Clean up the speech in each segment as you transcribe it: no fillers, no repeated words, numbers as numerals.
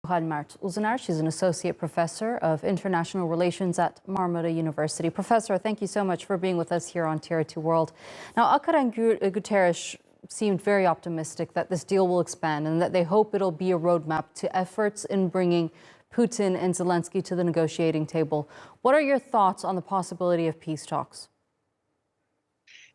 Zuhal Mert Uzuner. She's an associate professor of international relations at Marmara University. Professor, thank you so much for being with us here on TRT World. Now, Guterres seemed very optimistic that this deal will expand and that they hope it'll be a roadmap to efforts in bringing Putin and Zelensky to the negotiating table. What are your thoughts on the possibility of peace talks?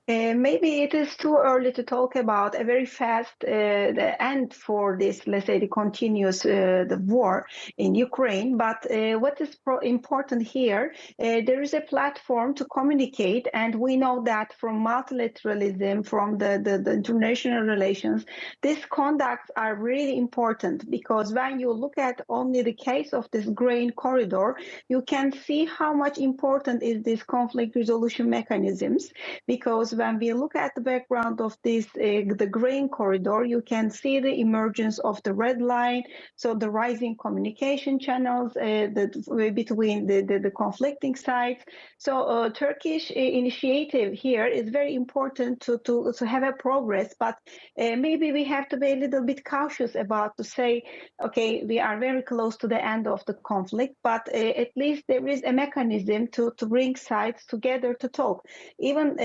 Maybe it is too early to talk about a very fast the end for this, let's say, the continuous the war in Ukraine. But what is important here, there is a platform to communicate, and we know that from multilateralism, from the international relations, these conducts are really important, because when you look at only the case of this grain corridor, you can see how much important is this conflict resolution mechanisms, because when we look at the background of this, the grain corridor, you can see the emergence of the red line, so the rising communication channels between the conflicting sides. So Turkish initiative here is very important to have a progress, but maybe we have to be a little bit cautious about to say, okay, we are very close to the end of the conflict, but at least there is a mechanism to bring sides together to talk. Even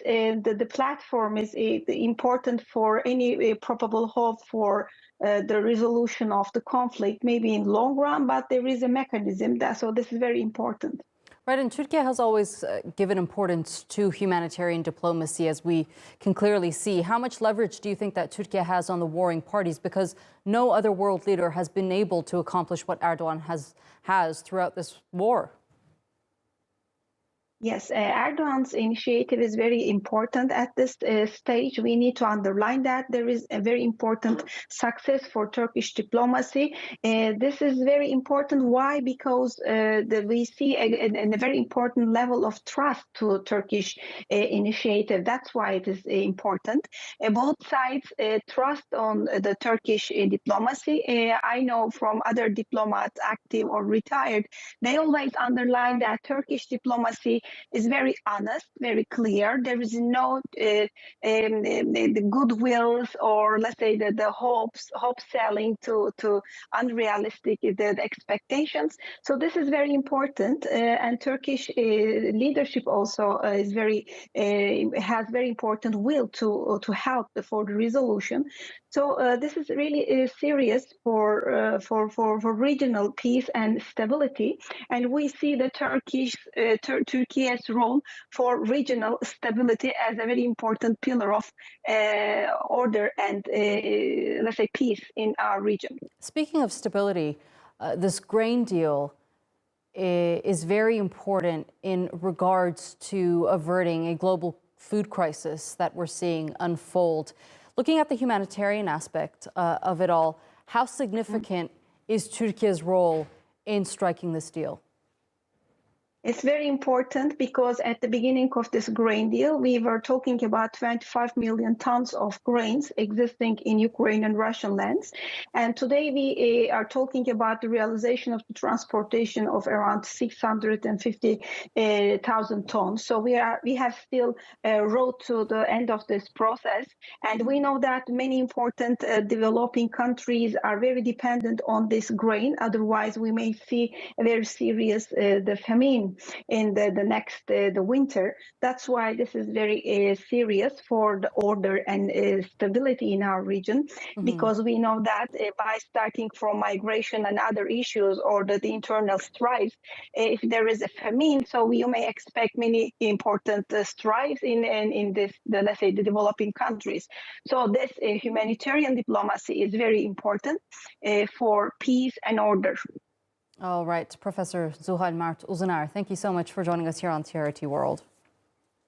the platform is important for any probable hope for the resolution of the conflict, maybe in long run, but there is a mechanism so this is very important. Right, and Turkey has always given importance to humanitarian diplomacy, as we can clearly see. How much leverage do you think that Turkey has on the warring parties? Because no other world leader has been able to accomplish what Erdogan has throughout this war. Yes, Erdogan's initiative is very important at this stage. We need to underline that there is a very important success for Turkish diplomacy. This is very important. Why? Because we see a very important level of trust to Turkish initiative. That's why it is important. Both sides trust on the Turkish diplomacy. I know from other diplomats, active or retired, they always underline that Turkish diplomacy is very honest, very clear. There is no the goodwills, or let's say the hope selling to unrealistic the expectations. So this is very important, and Turkish leadership also is has very important will to help for the resolution. So this is really serious for regional peace and stability, and we see the Turkey's role for regional stability as a very important pillar of order and let's say peace in our region. Speaking of stability, this grain deal is very important in regards to averting a global food crisis that we're seeing unfold. Looking at the humanitarian aspect of it all, how significant is Turkey's role in striking this deal? It's very important because at the beginning of this grain deal, we were talking about 25 million tons of grains existing in Ukraine and Russian lands. And today we are talking about the realization of the transportation of around 650,000 tons. So we have still a road to the end of this process. And we know that many important developing countries are very dependent on this grain. Otherwise, we may see a very serious the famine in the next the winter. That's why this is very serious for the order and stability in our region, because we know that by starting from migration and other issues, or the internal strife, if there is a famine, so you may expect many important strifes in this let's say the developing countries. So this humanitarian diplomacy is very important for peace and order. All right, Professor Zuhal Mert Uzuner, thank you so much for joining us here on TRT World.